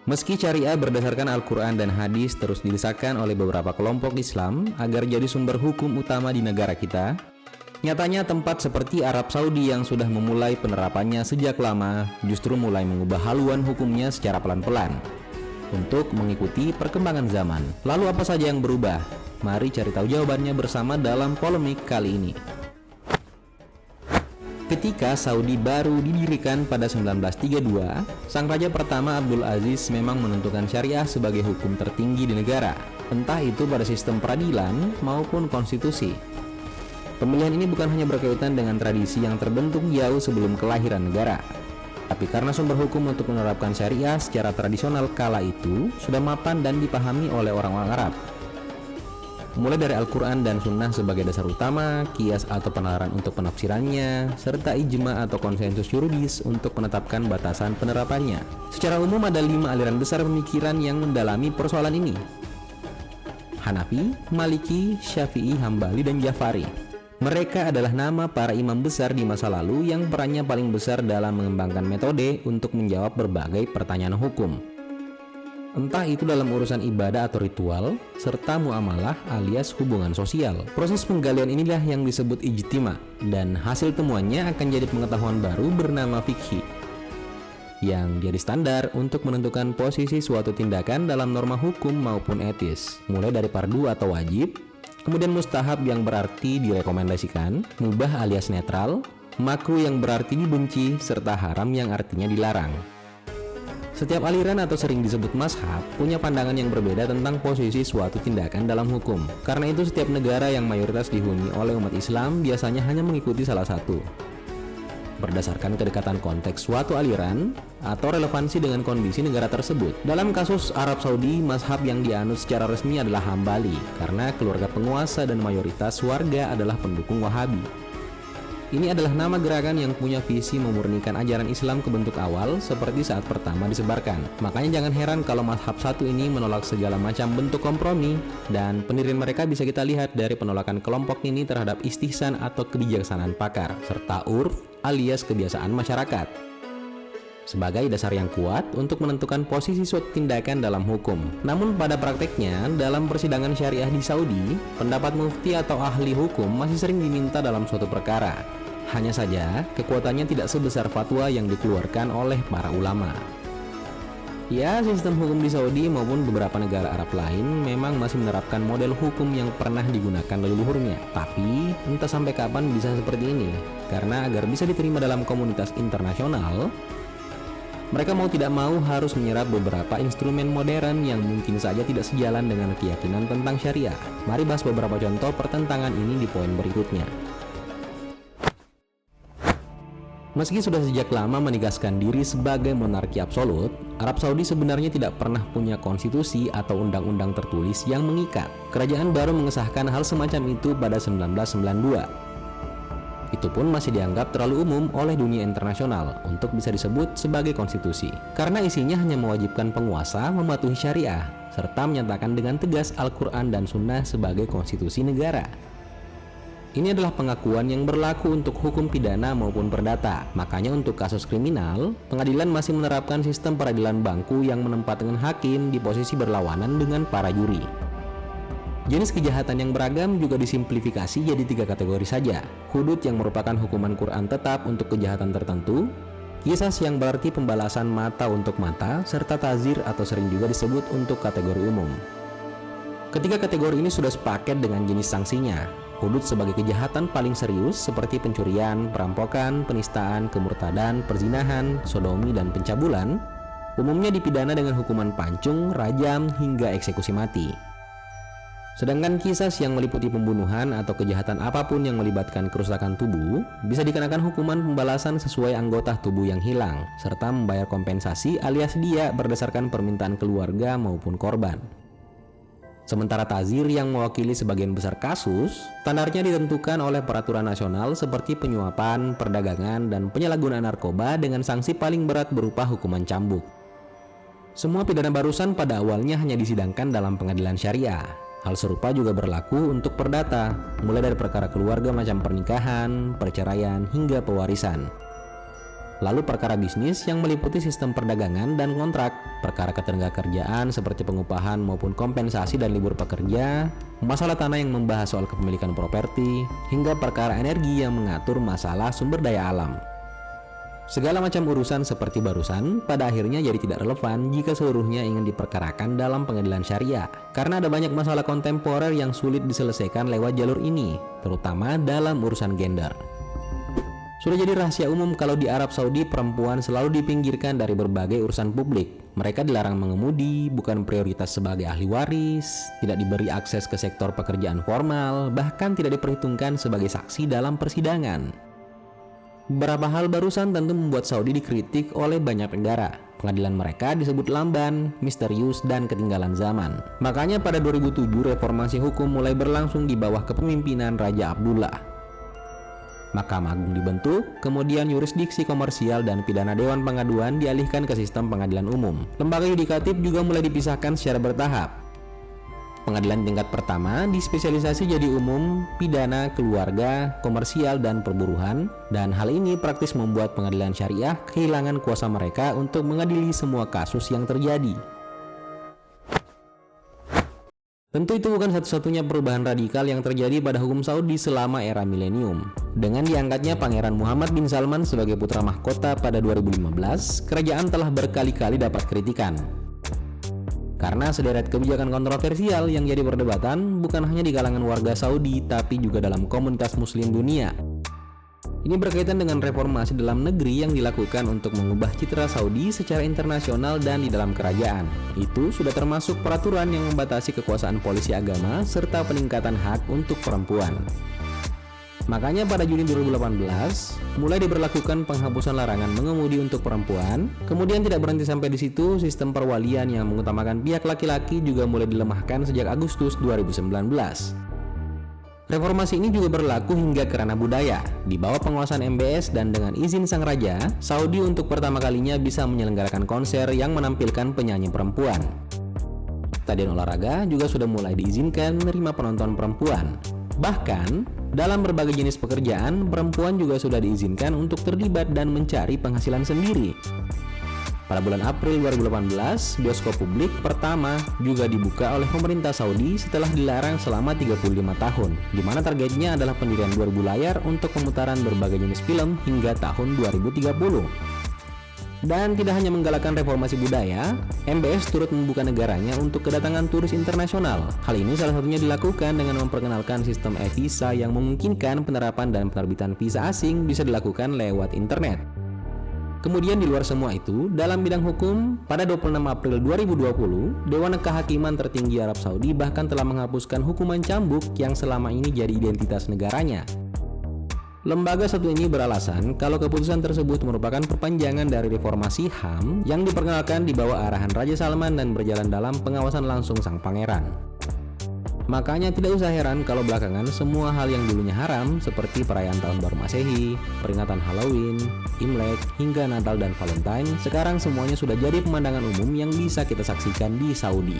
Meski syariah berdasarkan Al-Quran dan hadis terus didesakkan oleh beberapa kelompok Islam agar jadi sumber hukum utama di negara kita, nyatanya tempat seperti Arab Saudi yang sudah memulai penerapannya sejak lama justru mulai mengubah haluan hukumnya secara pelan-pelan untuk mengikuti perkembangan zaman. Lalu apa saja yang berubah? Mari cari tahu jawabannya bersama dalam polemik kali ini. Ketika Saudi baru didirikan pada 1932, sang raja pertama Abdul Aziz memang menentukan syariah sebagai hukum tertinggi di negara, entah itu pada sistem peradilan maupun konstitusi. Pemilihan ini bukan hanya berkaitan dengan tradisi yang terbentuk jauh sebelum kelahiran negara, tapi karena sumber hukum untuk menerapkan syariah secara tradisional kala itu sudah mapan dan dipahami oleh orang-orang Arab. Mulai dari Al-Quran dan Sunnah sebagai dasar utama, kias atau penalaran untuk penafsirannya, serta ijma atau konsensus yuridis untuk menetapkan batasan penerapannya. Secara umum ada 5 aliran besar pemikiran yang mendalami persoalan ini: Hanafi, Maliki, Syafi'i, Hambali, dan Jafari. Mereka adalah nama para imam besar di masa lalu yang perannya paling besar dalam mengembangkan metode untuk menjawab berbagai pertanyaan hukum, entah itu dalam urusan ibadah atau ritual, serta muamalah alias hubungan sosial. Proses penggalian inilah yang disebut ijtima, dan hasil temuannya akan jadi pengetahuan baru bernama fikih, yang jadi standar untuk menentukan posisi suatu tindakan dalam norma hukum maupun etis, mulai dari fardu atau wajib, kemudian mustahab yang berarti direkomendasikan, mubah alias netral, makruh yang berarti dibenci, serta haram yang artinya dilarang. Setiap aliran atau sering disebut mazhab punya pandangan yang berbeda tentang posisi suatu tindakan dalam hukum. Karena itu setiap negara yang mayoritas dihuni oleh umat Islam biasanya hanya mengikuti salah satu, berdasarkan kedekatan konteks suatu aliran atau relevansi dengan kondisi negara tersebut. Dalam kasus Arab Saudi, mazhab yang dianut secara resmi adalah Hambali, karena keluarga penguasa dan mayoritas warga adalah pendukung Wahabi. Ini adalah nama gerakan yang punya visi memurnikan ajaran Islam ke bentuk awal seperti saat pertama disebarkan. Makanya jangan heran kalau mazhab satu ini menolak segala macam bentuk kompromi, dan pendirian mereka bisa kita lihat dari penolakan kelompok ini terhadap istihsan atau kebijaksanaan pakar, serta urf alias kebiasaan masyarakat, sebagai dasar yang kuat untuk menentukan posisi suatu tindakan dalam hukum. Namun pada prakteknya, dalam persidangan syariah di Saudi, pendapat mufti atau ahli hukum masih sering diminta dalam suatu perkara. Hanya saja, kekuatannya tidak sebesar fatwa yang dikeluarkan oleh para ulama. Ya, sistem hukum di Saudi maupun beberapa negara Arab lain memang masih menerapkan model hukum yang pernah digunakan leluhurnya. Tapi, entah sampai kapan bisa seperti ini. Karena agar bisa diterima dalam komunitas internasional, mereka mau tidak mau harus menyerap beberapa instrumen modern yang mungkin saja tidak sejalan dengan keyakinan tentang syariah. Mari bahas beberapa contoh pertentangan ini di poin berikutnya. Meski sudah sejak lama menegaskan diri sebagai monarki absolut, Arab Saudi sebenarnya tidak pernah punya konstitusi atau undang-undang tertulis yang mengikat. Kerajaan baru mengesahkan hal semacam itu pada 1992. Itu pun masih dianggap terlalu umum oleh dunia internasional untuk bisa disebut sebagai konstitusi, karena isinya hanya mewajibkan penguasa mematuhi syariah, serta menyatakan dengan tegas Al-Quran dan Sunnah sebagai konstitusi negara. Ini adalah pengakuan yang berlaku untuk hukum pidana maupun perdata. Makanya untuk kasus kriminal, pengadilan masih menerapkan sistem peradilan bangku yang menempatkan hakim di posisi berlawanan dengan para juri. Jenis kejahatan yang beragam juga disimplifikasi jadi 3 kategori saja. Hudud yang merupakan hukuman Quran tetap untuk kejahatan tertentu, qisas yang berarti pembalasan mata untuk mata, serta tazir atau sering juga disebut untuk kategori umum. Ketiga kategori ini sudah sepaket dengan jenis sanksinya. Hudud sebagai kejahatan paling serius seperti pencurian, perampokan, penistaan, kemurtadan, perzinahan, sodomi, dan pencabulan umumnya dipidana dengan hukuman pancung, rajam, hingga eksekusi mati. Sedangkan qisas yang meliputi pembunuhan atau kejahatan apapun yang melibatkan kerusakan tubuh bisa dikenakan hukuman pembalasan sesuai anggota tubuh yang hilang, serta membayar kompensasi alias diya berdasarkan permintaan keluarga maupun korban. Sementara tazir yang mewakili sebagian besar kasus, standarnya ditentukan oleh peraturan nasional seperti penyuapan, perdagangan, dan penyalahgunaan narkoba dengan sanksi paling berat berupa hukuman cambuk. Semua pidana barusan pada awalnya hanya disidangkan dalam pengadilan syariah. Hal serupa juga berlaku untuk perdata, mulai dari perkara keluarga macam pernikahan, perceraian, hingga pewarisan. Lalu perkara bisnis yang meliputi sistem perdagangan dan kontrak, perkara ketenagakerjaan seperti pengupahan maupun kompensasi dan libur pekerja, masalah tanah yang membahas soal kepemilikan properti, hingga perkara energi yang mengatur masalah sumber daya alam. Segala macam urusan seperti barusan pada akhirnya jadi tidak relevan jika seluruhnya ingin diperkarakan dalam pengadilan syariah, karena ada banyak masalah kontemporer yang sulit diselesaikan lewat jalur ini, terutama dalam urusan gender. Sudah jadi rahasia umum kalau di Arab Saudi perempuan selalu dipinggirkan dari berbagai urusan publik. Mereka dilarang mengemudi, bukan prioritas sebagai ahli waris, tidak diberi akses ke sektor pekerjaan formal, bahkan tidak diperhitungkan sebagai saksi dalam persidangan. Beberapa hal barusan tentu membuat Saudi dikritik oleh banyak negara. Pengadilan mereka disebut lamban, misterius, dan ketinggalan zaman. Makanya pada 2007 reformasi hukum mulai berlangsung di bawah kepemimpinan Raja Abdullah. Mahkamah Agung dibentuk, kemudian yurisdiksi komersial dan pidana Dewan Pengaduan dialihkan ke sistem pengadilan umum. Lembaga yudikatif juga mulai dipisahkan secara bertahap. Pengadilan tingkat pertama dispesialisasi jadi umum, pidana, keluarga, komersial, dan perburuhan, dan hal ini praktis membuat pengadilan syariah kehilangan kuasa mereka untuk mengadili semua kasus yang terjadi. Tentu itu bukan satu-satunya perubahan radikal yang terjadi pada hukum Saudi selama era milenium. Dengan diangkatnya Pangeran Muhammad bin Salman sebagai putra mahkota pada 2015, kerajaan telah berkali-kali dapat kritikan. Karena sederet kebijakan kontroversial yang jadi perdebatan bukan hanya di kalangan warga Saudi, tapi juga dalam komunitas muslim dunia. Ini berkaitan dengan reformasi dalam negeri yang dilakukan untuk mengubah citra Saudi secara internasional dan di dalam kerajaan. Itu sudah termasuk peraturan yang membatasi kekuasaan polisi agama serta peningkatan hak untuk perempuan. Makanya pada Juni 2018 mulai diberlakukan penghapusan larangan mengemudi untuk perempuan. Kemudian tidak berhenti sampai di situ, sistem perwalian yang mengutamakan pihak laki-laki juga mulai dilemahkan sejak Agustus 2019. Reformasi ini juga berlaku hingga ke ranah budaya. Di bawah penguasaan MBS dan dengan izin sang raja, Saudi untuk pertama kalinya bisa menyelenggarakan konser yang menampilkan penyanyi perempuan. Stadion olahraga juga sudah mulai diizinkan menerima penonton perempuan. Bahkan, dalam berbagai jenis pekerjaan, perempuan juga sudah diizinkan untuk terlibat dan mencari penghasilan sendiri. Pada bulan April 2018, bioskop publik pertama juga dibuka oleh pemerintah Saudi setelah dilarang selama 35 tahun, di mana targetnya adalah pendirian 2000 layar untuk pemutaran berbagai jenis film hingga tahun 2030. Dan tidak hanya menggalakkan reformasi budaya, MBS turut membuka negaranya untuk kedatangan turis internasional. Hal ini salah satunya dilakukan dengan memperkenalkan sistem e-visa yang memungkinkan penerapan dan penerbitan visa asing bisa dilakukan lewat internet. Kemudian di luar semua itu, dalam bidang hukum, pada 26 April 2020, Dewan Kehakiman tertinggi Arab Saudi bahkan telah menghapuskan hukuman cambuk yang selama ini jadi identitas negaranya. Lembaga satu ini beralasan kalau keputusan tersebut merupakan perpanjangan dari reformasi HAM yang diperkenalkan di bawah arahan Raja Salman dan berjalan dalam pengawasan langsung sang pangeran. Makanya tidak usah heran kalau belakangan semua hal yang dulunya haram seperti perayaan Tahun Baru Masehi, peringatan Halloween, Imlek, hingga Natal dan Valentine sekarang semuanya sudah jadi pemandangan umum yang bisa kita saksikan di Saudi.